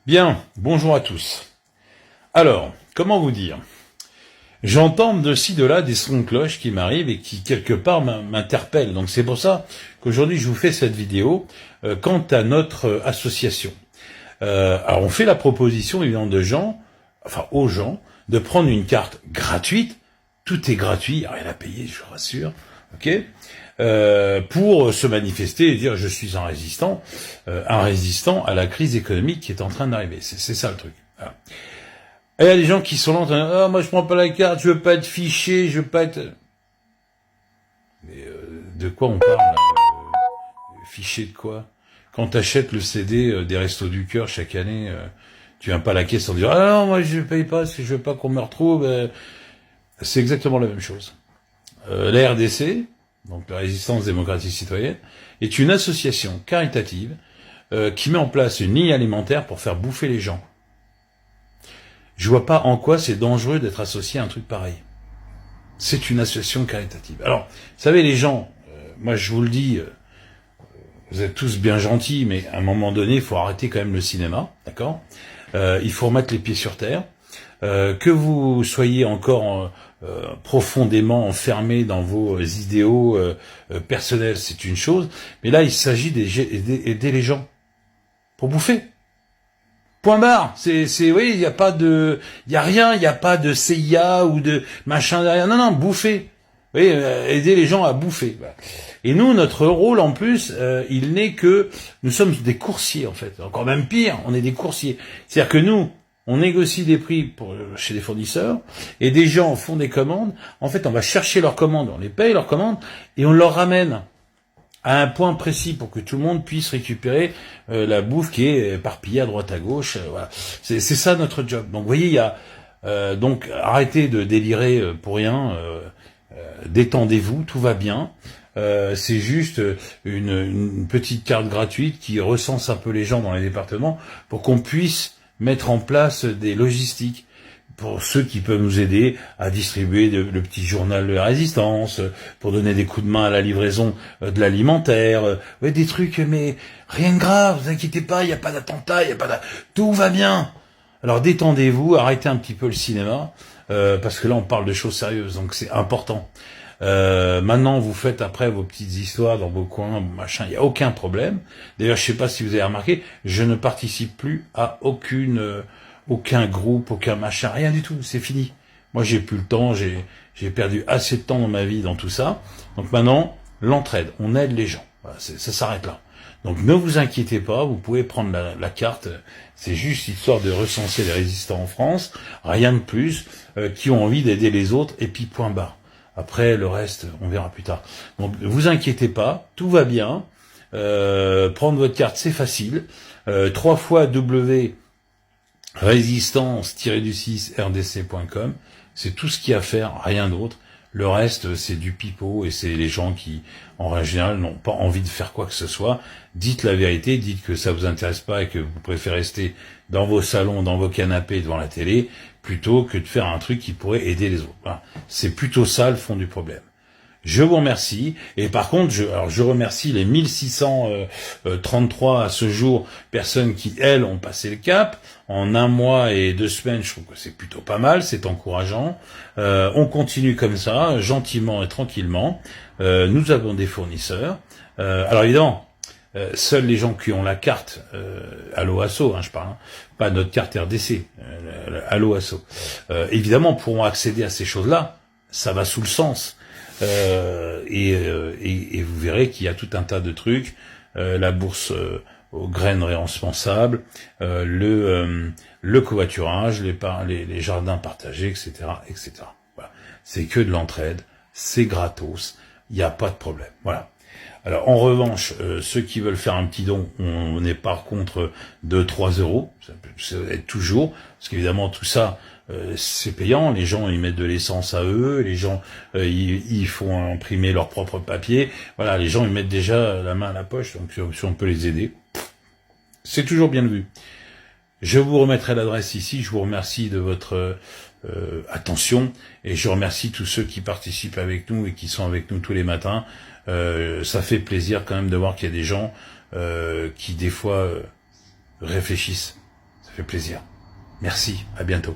Bien, bonjour à tous. Alors, comment vous dire? J'entends de ci, de là des sons de cloche qui m'arrivent et qui, quelque part, m'interpellent. Donc c'est pour ça qu'aujourd'hui, je vous fais cette vidéo quant à notre association. Alors, on fait la proposition, évidemment, aux gens, de prendre une carte gratuite. Tout est gratuit, il n'y a rien à payer, je vous rassure. Ok, pour se manifester et dire je suis un résistant à la crise économique qui est en train d'arriver. C'est ça le truc. Voilà. Et il y a des gens qui sont là, moi je prends pas la carte, je veux pas être fiché, je veux pas être... Mais de quoi on parle là Fiché de quoi? Quand t'achètes le CD des Restos du Cœur chaque année, tu viens pas à la caisse en disant ah non moi je paye pas, si je veux pas qu'on me retrouve. C'est exactement la même chose. La RDC, donc la Résistance démocratique citoyenne, est une association caritative qui met en place une ligne alimentaire pour faire bouffer les gens. Je vois pas en quoi c'est dangereux d'être associé à un truc pareil. C'est une association caritative. Alors, vous savez les gens, moi je vous le dis, vous êtes tous bien gentils, mais à un moment donné, il faut arrêter quand même le cinéma, d'accord ? Il faut remettre les pieds sur terre. Que vous soyez encore profondément enfermé dans vos idéaux personnels, c'est une chose, mais là il s'agit d'aider les gens pour bouffer. Point barre. Oui, il y a pas de, il y a rien, il y a pas de CIA ou de machin derrière. Non, bouffer. Oui, aider les gens à bouffer. Et nous, notre rôle en plus, il n'est que nous sommes des coursiers en fait. Encore même pire, on est des coursiers. C'est-à-dire que nous, on négocie des prix chez des fournisseurs et des gens font des commandes. En fait, on va chercher leurs commandes, on les paye leurs commandes et on leur ramène à un point précis pour que tout le monde puisse récupérer la bouffe qui est éparpillée à droite à gauche. Voilà. C'est ça notre job. Donc, vous voyez, il y a donc arrêtez de délirer pour rien. Détendez-vous, tout va bien. C'est juste une petite carte gratuite qui recense un peu les gens dans les départements pour qu'on puisse mettre en place des logistiques pour ceux qui peuvent nous aider à distribuer le petit journal de la résistance, pour donner des coups de main à la livraison de l'alimentaire, des trucs, mais rien de grave, vous inquiétez pas, il n'y a pas d'attentat, tout va bien. Alors détendez-vous, arrêtez un petit peu le cinéma, parce que là on parle de choses sérieuses, donc c'est important. Maintenant, vous faites après vos petites histoires dans vos coins, machin, il n'y a aucun problème. D'ailleurs, je sais pas si vous avez remarqué, je ne participe plus à aucun groupe, aucun machin, rien du tout, c'est fini. Moi, j'ai plus le temps, j'ai perdu assez de temps dans ma vie dans tout ça. Donc maintenant, l'entraide, on aide les gens. Voilà, ça s'arrête là. Donc ne vous inquiétez pas, vous pouvez prendre la carte, c'est juste histoire de recenser les résistants en France, rien de plus, qui ont envie d'aider les autres, et puis point barre. Après, le reste, on verra plus tard. Donc, ne vous inquiétez pas, tout va bien. Prendre votre carte, c'est facile. 3 fois W résistance-rdc.com. C'est tout ce qu'il y a à faire, rien d'autre. Le reste, c'est du pipeau et c'est les gens qui, en général, n'ont pas envie de faire quoi que ce soit. Dites la vérité, dites que ça vous intéresse pas et que vous préférez rester dans vos salons, dans vos canapés, devant la télé, plutôt que de faire un truc qui pourrait aider les autres. Voilà. C'est plutôt ça le fond du problème. Je vous remercie, et par contre, je remercie les 1633 à ce jour personnes qui, elles, ont passé le cap. En 1 mois et 2 semaines, je trouve que c'est plutôt pas mal, c'est encourageant. On continue comme ça, gentiment et tranquillement. Nous avons des fournisseurs. Alors évidemment, seuls les gens qui ont la carte Allo Asso, je parle, pas notre carte RDC, Allo Asso, évidemment pourront accéder à ces choses-là. Ça va sous le sens. Et vous verrez qu'il y a tout un tas de trucs, la bourse aux graines réensemençables, le covoiturage, les jardins partagés, etc., etc. Voilà. C'est que de l'entraide, c'est gratos, il n'y a pas de problème. Voilà. Alors en revanche, ceux qui veulent faire un petit don, on n'est pas contre 2-3 euros, ça peut être toujours, parce qu'évidemment tout ça, c'est payant, les gens ils mettent de l'essence à eux, les gens ils font imprimer leur propre papier, voilà, les gens ils mettent déjà la main à la poche, donc si on peut les aider, c'est toujours bien vu. Je vous remettrai l'adresse ici, je vous remercie de votre attention, et je remercie tous ceux qui participent avec nous et qui sont avec nous tous les matins. Ça fait plaisir quand même de voir qu'il y a des gens qui des fois réfléchissent. Ça fait plaisir. Merci, à bientôt.